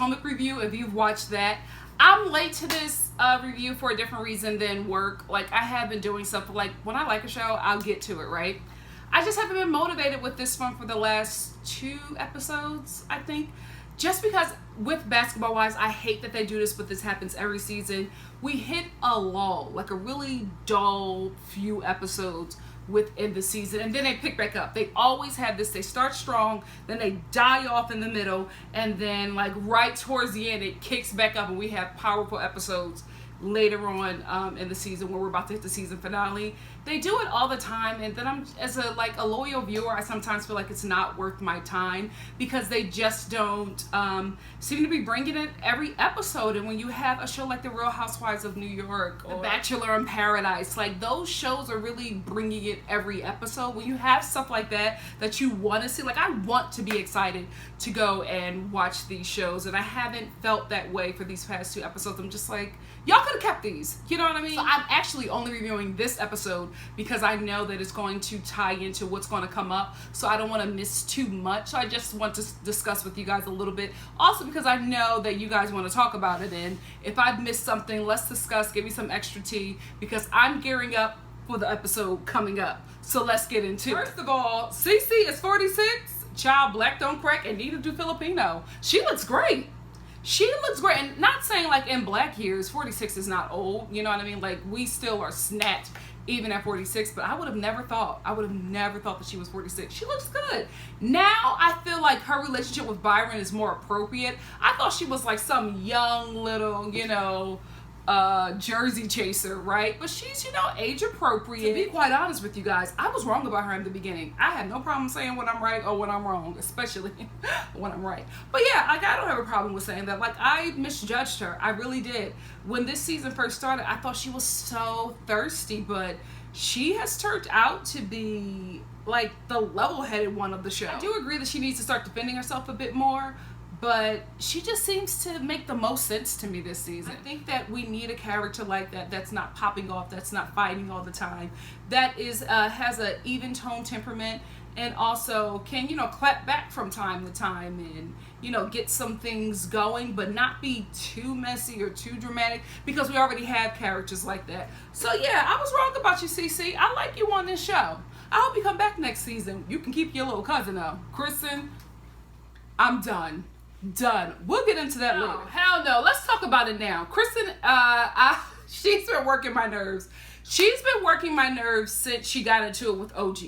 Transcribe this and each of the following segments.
Potomac review, if you've watched that. I'm late to this review for a different reason than work. Like, I have been doing stuff, like, when I like a show, I'll get to it, right? I just haven't been motivated with this one for the last 2 episodes, I think. Just because with basketball wise, I hate that they do this, but this happens every season. We hit a lull, like a really dull few episodes within the season, and then they pick back up. They always have this. They start strong, then they die off in the middle, and then like right towards the end, it kicks back up, and we have powerful episodes later on in the season when we're about to hit the season finale. They do it all the time, and then I'm, as a loyal viewer, I sometimes feel like it's not worth my time because they just don't seem to be bringing it every episode. And when you have a show like The Real Housewives of New York or The Bachelor in Paradise, like those shows are really bringing it every episode. When you have stuff like that that you want to see, like I want to be excited to go and watch these shows, and I haven't felt that way for these past 2 episodes. I'm just like, y'all could have kept these, you know what I mean? So I'm actually only reviewing this episode because I know that it's going to tie into what's going to come up, so I don't want to miss too much. So I just want to discuss with you guys a little bit, also because I know that you guys want to talk about it, and if I've missed something, let's discuss, give me some extra tea, because I'm gearing up for the episode coming up. So let's get into it. First of all, CeCe is 46, child, black don't crack, and neither do Filipino. She looks great. She looks great, and not saying like in black years, 46 is not old, you know what I mean? Like we still are snatched even at 46, but I would have never thought that she was 46. She looks good. Now I feel like her relationship with Byron is more appropriate. I thought she was like some young little, you know, Jersey chaser, right? But she's, you know, age appropriate. To be quite honest with you guys, I was wrong about her in the beginning. I had no problem saying when I'm right or when I'm wrong, especially when I'm right. But yeah, like I don't have a problem with saying that. Like I misjudged her. I really did. When this season first started, I thought she was so thirsty, but she has turned out to be like the level-headed one of the show. I do agree that she needs to start defending herself a bit more, but she just seems to make the most sense to me this season. I think that we need a character like that that's not popping off, that's not fighting all the time, that is has an even tone temperament, and also can, you know, clap back from time to time and, you know, get some things going, but not be too messy or too dramatic, because we already have characters like that. So yeah, I was wrong about you, CeCe. I like you on this show. I hope you come back next season. You can keep your little cousin though. Kristen, I'm done. We'll get into that later. Hell no. Let's talk about it now. Kristen, she's been working my nerves. She's been working my nerves since she got into it with OG.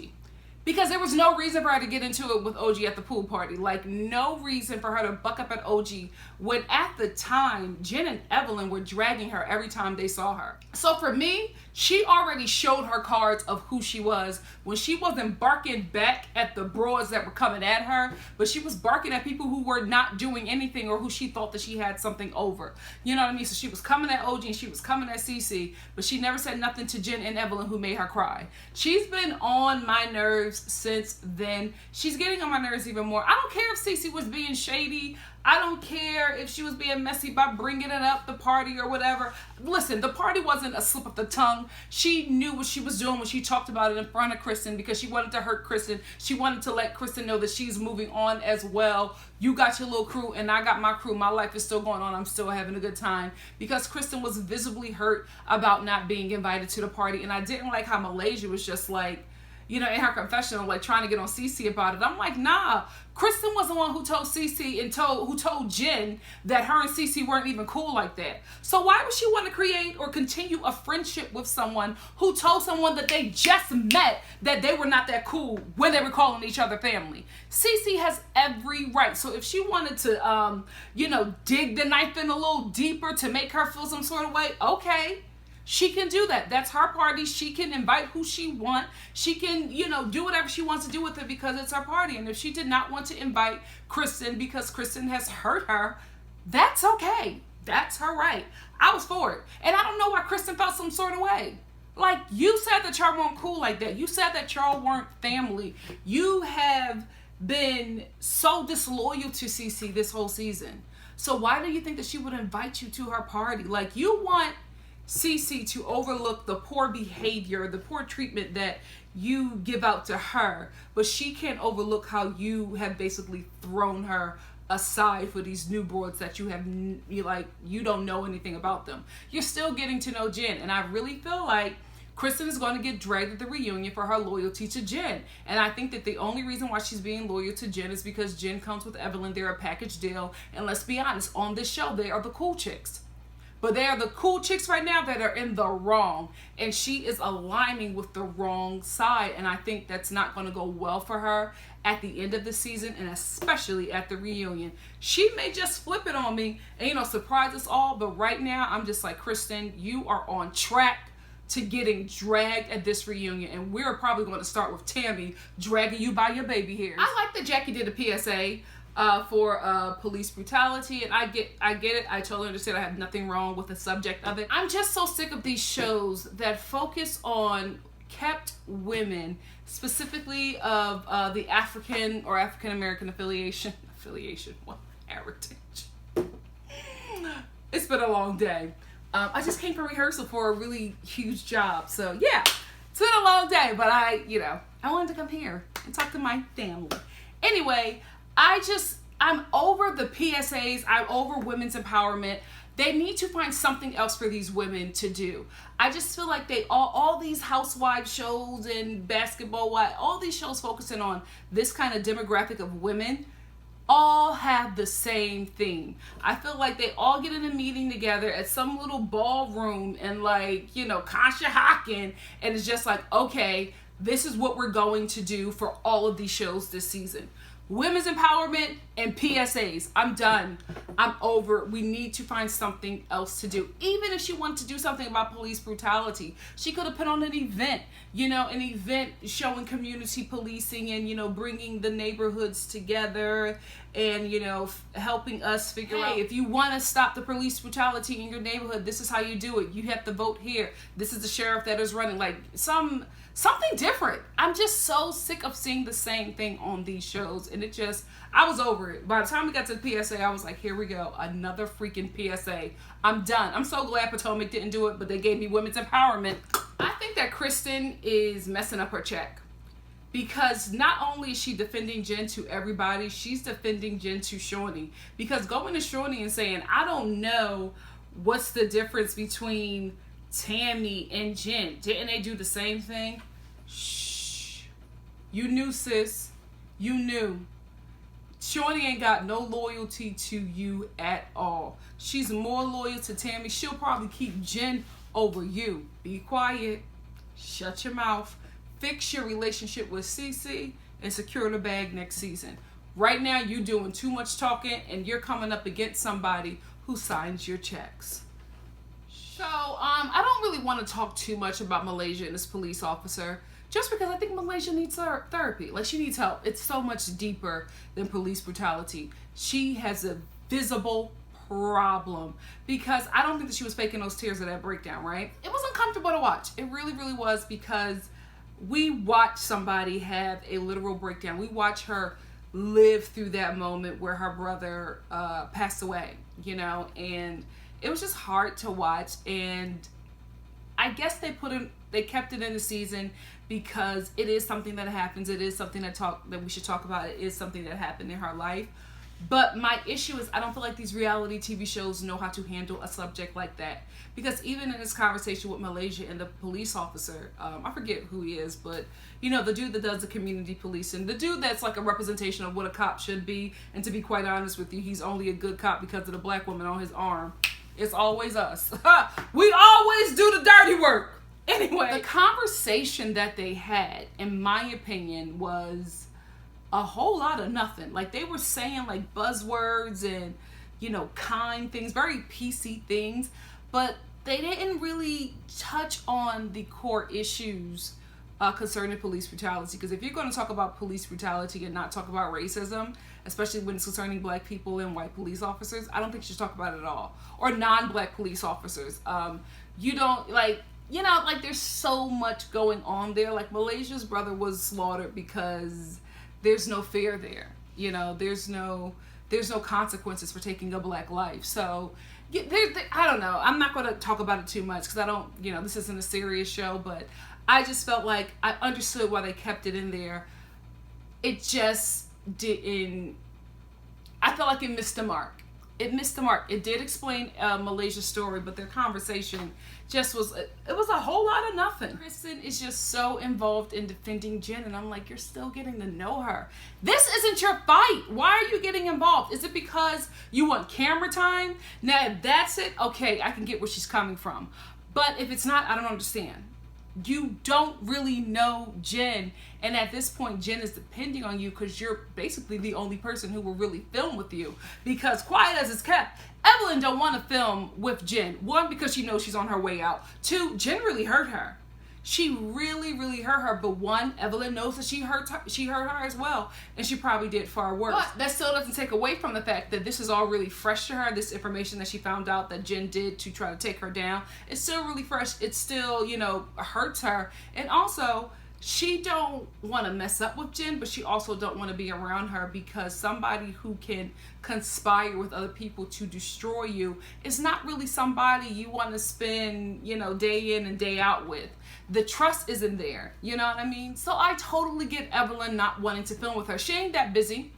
Because there was no reason for her to get into it with OG at the pool party. Like, no reason for her to buck up at OG when at the time, Jenn and Evelyn were dragging her every time they saw her. So for me, she already showed her cards of who she was when she wasn't barking back at the broads that were coming at her, but she was barking at people who were not doing anything or who she thought that she had something over. You know what I mean? So she was coming at OG and she was coming at CeCe, but she never said nothing to Jenn and Evelyn, who made her cry. She's been on my nerves since then. She's getting on my nerves even more. I don't care if CeCe was being shady. I don't care if she was being messy by bringing it up the party or whatever. Listen, the party wasn't a slip of the tongue. She knew what she was doing when she talked about it in front of Kristen, because she wanted to hurt Kristen. She wanted to let Kristen know that she's moving on as well. You got your little crew and I got my crew. My life is still going on. I'm still having a good time. Because Kristen was visibly hurt about not being invited to the party. And I didn't like how Malaysia was just like, you know, in her confessional, like trying to get on CeCe about it. I'm like, nah. Kristen was the one who told CeCe and who told Jenn that her and CeCe weren't even cool like that. So why would she want to create or continue a friendship with someone who told someone that they just met that they were not that cool when they were calling each other family? CeCe has every right. So if she wanted to, you know, dig the knife in a little deeper to make her feel some sort of way, okay. She can do that. That's her party. She can invite who she wants. She can, you know, do whatever she wants to do with it because it's her party. And if she did not want to invite Kristen because Kristen has hurt her, that's okay. That's her right. I was for it. And I don't know why Kristen felt some sort of way. Like, you said that y'all weren't cool like that. You said that y'all weren't family. You have been so disloyal to CeCe this whole season. So why do you think that she would invite you to her party? Like, you want CeCe to overlook the poor behavior, the poor treatment that you give out to her, but she can't overlook how you have basically thrown her aside for these new broads that you don't know anything about them. You're still getting to know Jenn, and I really feel like Kristen is going to get dragged at the reunion for her loyalty to Jenn. And I think that the only reason why she's being loyal to Jenn is because Jenn comes with Evelyn. They're a package deal. And let's be honest, on this show, they are the cool chicks. But they are the cool chicks right now that are in the wrong. And she is aligning with the wrong side. And I think that's not going to go well for her at the end of the season, and especially at the reunion. She may just flip it on me and, surprise us all. But right now, I'm just like, Kristen, you are on track to getting dragged at this reunion, and we're probably going to start with Tammy dragging you by your baby hairs. I like that Jackie did a PSA for police brutality, and I get it. I totally understand. I have nothing wrong with the subject of it. I'm just so sick of these shows that focus on kept women, specifically of the African or African American affiliation, well, heritage. It's been a long day. I just came from rehearsal for a really huge job. So yeah, it's been a long day, but I wanted to come here and talk to my family. Anyway, I'm over the PSAs. I'm over women's empowerment. They need to find something else for these women to do. I just feel like all these housewife shows and basketball, all these shows focusing on this kind of demographic of women all have the same thing. I feel like they all get in a meeting together at some little ballroom and Kasha Hawken, and it's just like, okay, this is what we're going to do for all of these shows this season. Women's empowerment and PSAs. I'm done. I'm over. We need to find something else to do. Even if she wanted to do something about police brutality, she could have put on an event, an event showing community policing and, bringing the neighborhoods together and, helping us figure out, if you want to stop the police brutality in your neighborhood, this is how you do it. You have to vote here. This is the sheriff that is running. Something different. I'm just so sick of seeing the same thing on these shows. And I was over it. By the time we got to the PSA, I was like, here we go. Another freaking PSA. I'm done. I'm so glad Potomac didn't do it, but they gave me women's empowerment. I think that Kristen is messing up her check. Because not only is she defending Jenn to everybody, she's defending Jenn to Shaunie. Because going to Shaunie and saying, I don't know what's the difference between Tammy and Jenn. Didn't they do the same thing? Shh. You knew, sis. You knew. Shaunie ain't got no loyalty to you at all. She's more loyal to Tammy. She'll probably keep Jenn over you. Be quiet. Shut your mouth. Fix your relationship with CeCe and secure the bag next season. Right now, you're doing too much talking and you're coming up against somebody who signs your checks. So, I don't really want to talk too much about Malaysia and this police officer, just because I think Malaysia needs therapy. She needs help. It's so much deeper than police brutality. She has a visible problem, because I don't think that she was faking those tears of that breakdown, right? It was uncomfortable to watch. It really, really was, because we watched somebody have a literal breakdown. We watched her live through that moment where her brother passed away, and it was just hard to watch. And I guess they kept it in the season because it is something that happens. It is something that we should talk about. It is something that happened in her life. But my issue is I don't feel like these reality TV shows know how to handle a subject like that. Because even in this conversation with Malaysia and the police officer, I forget who he is, but the dude that does the community policing, the dude that's like a representation of what a cop should be. And to be quite honest with you, he's only a good cop because of the black woman on his arm. It's always us. We always do the dirty work. Anyway, the conversation that they had, in my opinion, was a whole lot of nothing. They were saying buzzwords and, kind things, very PC things, but they didn't really touch on the core issues concerning police brutality. Because if you're going to talk about police brutality and not talk about racism, especially when it's concerning black people and white police officers, I don't think you should talk about it at all. Or non-black police officers. There's so much going on there. Malaysia's brother was slaughtered because there's no fear there. There's no consequences for taking a black life. So I don't know. I'm not going to talk about it too much because I don't, this isn't a serious show, but I just felt like I understood why they kept it in there. It just didn't, I felt like it missed the mark. It missed the mark. It did explain Malaysia's story, but their conversation just was, it was a whole lot of nothing. Kristen is just so involved in defending Jenn, and I'm like, you're still getting to know her. This isn't your fight. Why are you getting involved? Is it because you want camera time? Now, if that's it, okay, I can get where she's coming from. But if it's not, I don't understand. You don't really know Jenn, and at this point Jenn is depending on you because you're basically the only person who will really film with you, because quiet as it's kept, Evelyn don't want to film with Jenn. One, because she knows she's on her way out. Two, Jenn really hurt her. She really hurt her. But one, Evelyn knows that she hurt her as well, and she probably did far worse. But that still doesn't take away from the fact that this is all really fresh to her. This information that she found out that Jenn did to try to take her down, it's still really fresh. It still, you know, hurts her. And also, she don't want to mess up with Jenn, but she also don't want to be around her, because somebody who can conspire with other people to destroy you is not really somebody you want to spend, you know, day in and day out with. The trust isn't there, you know what I mean? So I totally get Evelyn not wanting to film with her. She ain't that busy.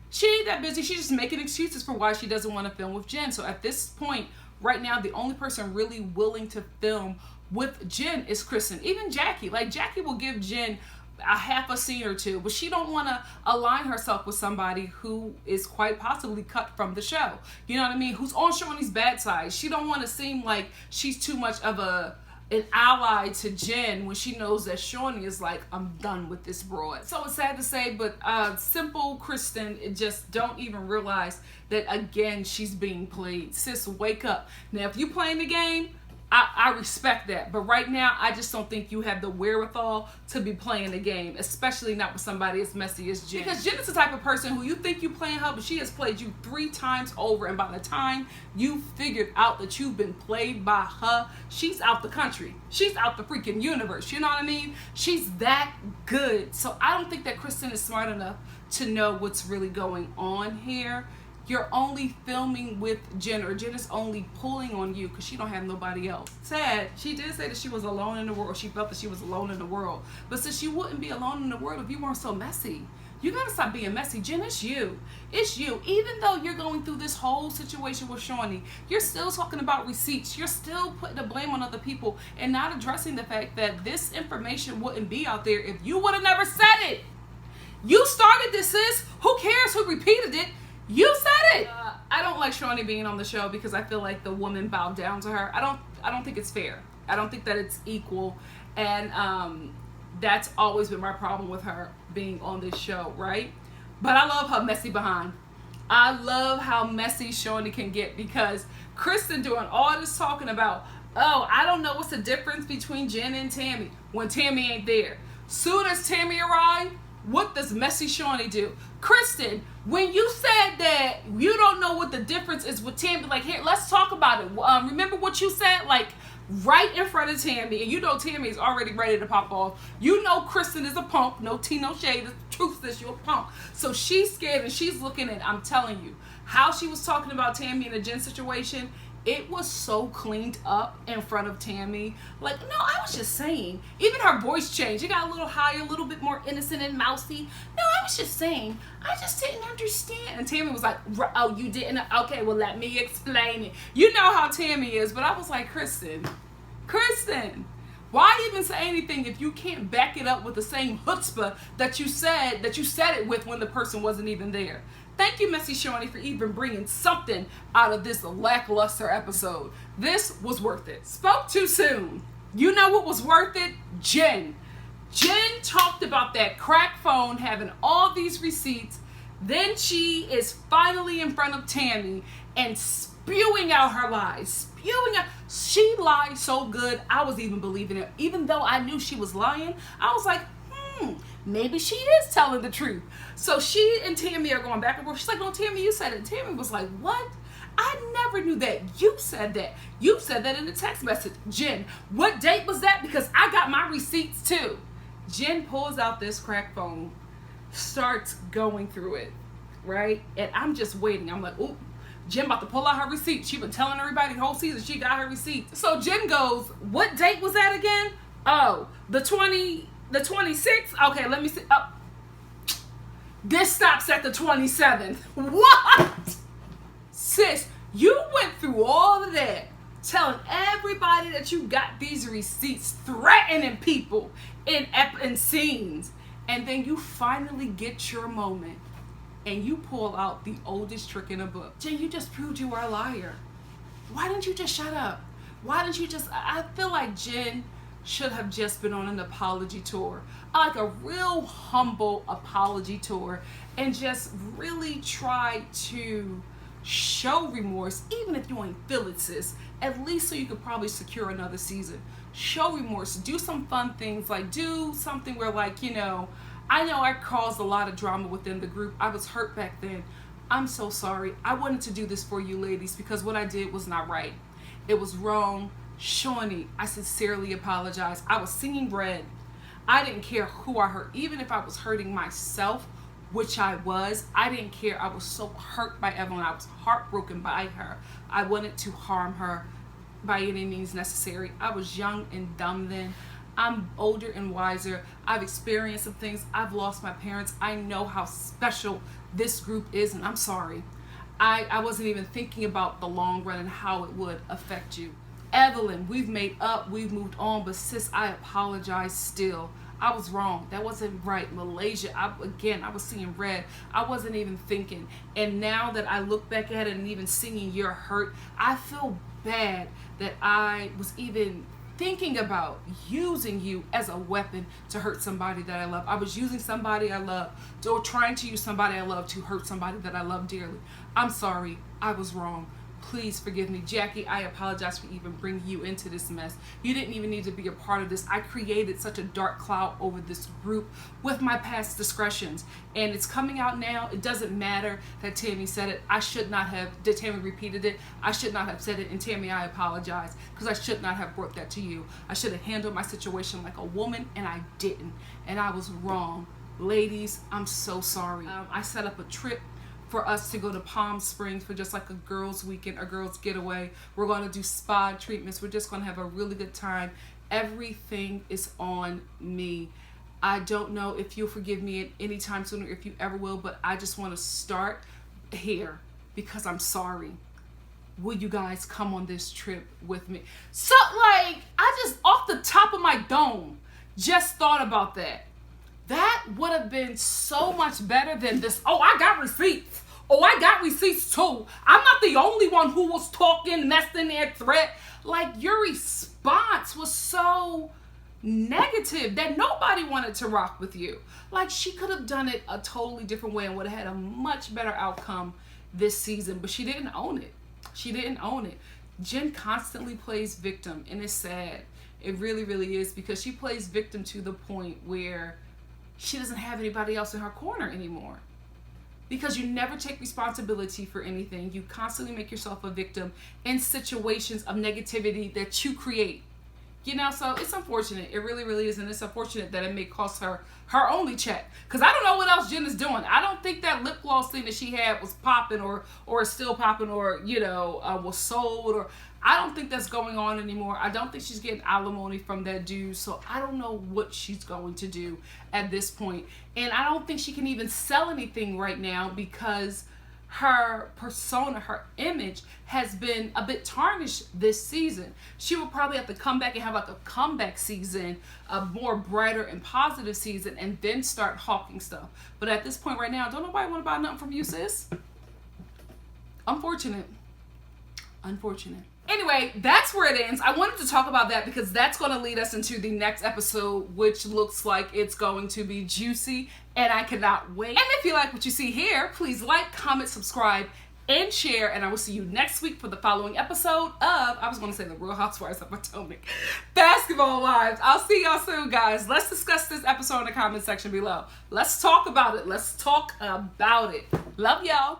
She's just making excuses for why she doesn't want to film with Jenn. So at this point, right now, the only person really willing to film with Jenn is Kristen. Even Jackie. Like, Jackie will give Jenn a half a scene or two, but she don't want to align herself with somebody who is quite possibly cut from the show. You know what I mean? Who's on Shaunie's bad side. She don't want to seem like she's too much of an ally to Jenn when she knows that Shaunie is like, I'm done with this broad. So it's sad to say, but simple Kristen, it just don't even realize that, again, she's being played. Sis, wake up. Now, if you playing the game, I respect that, but right now I just don't think you have the wherewithal to be playing the game, especially not with somebody as messy as Jenn. Because Jenn is the type of person who you think you playing her, but she has played you 3 times over, and by the time you figured out that you've been played by her, she's out the country. She's out the freaking universe, you know what I mean? She's that good. So I don't think that Kristen is smart enough to know what's really going on here. You're only filming with Jenn, or Jenn is only pulling on you because she don't have nobody else. Sad. She did say that she was alone in the world. She felt that she was alone in the world. But since you wouldn't be alone in the world if you weren't so messy. You gotta stop being messy. Jenn, it's you. It's you. Even though you're going through this whole situation with Shaunie, you're still talking about receipts. You're still putting the blame on other people and not addressing the fact that this information wouldn't be out there if you would have never said it. You started this, sis. Who cares who repeated it? You said it. I don't like Shaunie being on the show because I feel like the woman bowed down to her. I don't think it's fair. I don't think that it's equal, and that's always been my problem with her being on this show, right? But I love her messy behind. I love how messy Shaunie can get, because Kristen doing all this talking about, oh, I don't know what's the difference between Jenn and Tammy when Tammy ain't there. Soon as Tammy arrived, what does messy Shaunie do? Kristen, when you said that you don't know what the difference is with Tammy, like, here, let's talk about it. Remember what you said? Like, right in front of Tammy, and you know Tammy is already ready to pop off. You know Kristen is a punk. No tea, no shade. The truth is you're a punk. So she's scared, and she's looking at, I'm telling you, how she was talking about Tammy in the Jenn situation. It was so cleaned up in front of Tammy. Like, no, I was just saying. Even her voice changed. It got a little higher, a little bit more innocent and mousy. No, I was just saying. I just didn't understand. And Tammy was like, oh, you didn't? Okay, well, let me explain it. You know how Tammy is. But I was like, Kristen, why even say anything if you can't back it up with the same chutzpah that you said it with when the person wasn't even there? Thank you, Messy Shaunie, for even bringing something out of this lackluster episode. This was worth it. Spoke too soon. You know what was worth it? Jenn. Jenn talked about that crack phone having all these receipts. Then she is finally in front of Tammy and spewing out her lies. She lied so good, I was even believing it. Even though I knew she was lying, I was like, maybe she is telling the truth. So she and Tammy are going back and forth. She's like, no, Tammy, you said it. Tammy was like, what? I never knew that. You said that. You said that in the text message. Jenn, what date was that? Because I got my receipts too. Jenn pulls out this crack phone, starts going through it, right? And I'm just waiting. I'm like, ooh, Jenn about to pull out her receipts. She been telling everybody the whole season she got her receipts. So Jenn goes, what date was that again? Oh, the 26th? Okay, let me see. Oh. This stops at the 27th. What? Sis, you went through all of that, telling everybody that you got these receipts, threatening people in scenes, and then you finally get your moment, and you pull out the oldest trick in the book. Jenn, you just proved you are a liar. Why didn't you just shut up? Why didn't you just... I feel like Jenn should have just been on an apology tour, like a real humble apology tour, and just really try to show remorse, even if you ain't feel it, sis, at least so you could probably secure another season. Show remorse, do some fun things, like do something where, like, you know I caused a lot of drama within the group. I was hurt back then. I'm so sorry. I wanted to do this for you ladies because what I did was not right. It was wrong. Shaunie, I sincerely apologize. I was singing Red. I didn't care who I hurt, even if I was hurting myself, which I was. I didn't care. I was so hurt by Evelyn. I was heartbroken by her. I wanted to harm her by any means necessary. I was young and dumb then. I'm older and wiser. I've experienced some things. I've lost my parents. I know how special this group is, and I'm sorry. I wasn't even thinking about the long run and how it would affect you. Evelyn, we've made up, we've moved on, but sis, I apologize still. I was wrong. That wasn't right. Malaysia, I was seeing Red. I wasn't even thinking. And now that I look back at it and even singing You're Hurt, I feel bad that I was even thinking about using you as a weapon to hurt somebody that I love. I was using somebody I love, or trying to use somebody I love to hurt somebody that I love dearly. I'm sorry. I was wrong. Please forgive me. Jackie, I apologize for even bringing you into this mess. You didn't even need to be a part of this. I created such a dark cloud over this group with my past discretions. And it's coming out now. It doesn't matter that Tammy said it. I should not have, that Tammy repeated it. I should not have said it. And Tammy, I apologize because I should not have brought that to you. I should have handled my situation like a woman, and I didn't. And I was wrong. Ladies, I'm so sorry. I set up a trip for us to go to Palm Springs for just like a girls' weekend, a girls' getaway. We're going to do spa treatments. We're just going to have a really good time. Everything is on me. I don't know if you'll forgive me anytime soon or if you ever will, but I just want to start here because I'm sorry. Will you guys come on this trip with me? So, like, I just, off the top of my dome, just thought about that. That would have been so much better than this, oh, I got receipts. Oh, I got receipts too. I'm not the only one who was talking, messing their threat. Like, your response was so negative that nobody wanted to rock with you. Like, she could have done it a totally different way and would have had a much better outcome this season, but she didn't own it. She didn't own it. Jenn constantly plays victim, and it's sad. It really, really is, because she plays victim to the point where she doesn't have anybody else in her corner anymore. Because you never take responsibility for anything. You constantly make yourself a victim in situations of negativity that you create. You know, so it's unfortunate. It really, really is. And it's unfortunate that it may cost her her only check. Because I don't know what else Jenn is doing. I don't think that lip gloss thing that she had was popping or is still popping or, you know, was sold. Or I don't think that's going on anymore. I don't think she's getting alimony from that dude. So I don't know what she's going to do at this point. And I don't think she can even sell anything right now because her persona, her image has been a bit tarnished this season. She will probably have to come back and have like a comeback season, a more brighter and positive season, and then start hawking stuff. But at this point right now, don't nobody want to buy nothing from you, sis. Unfortunate. Unfortunate. Anyway, that's where it ends. I wanted to talk about that because that's going to lead us into the next episode, which looks like it's going to be juicy, and I cannot wait. And if you like what you see here, please like, comment, subscribe, and share, and I will see you next week for the following episode of, I was going to say, The Real Housewives of Potomac Basketball Wives. I'll see y'all soon, guys. Let's discuss this episode in the comment section below. Let's talk about it. Let's talk about it. Love y'all.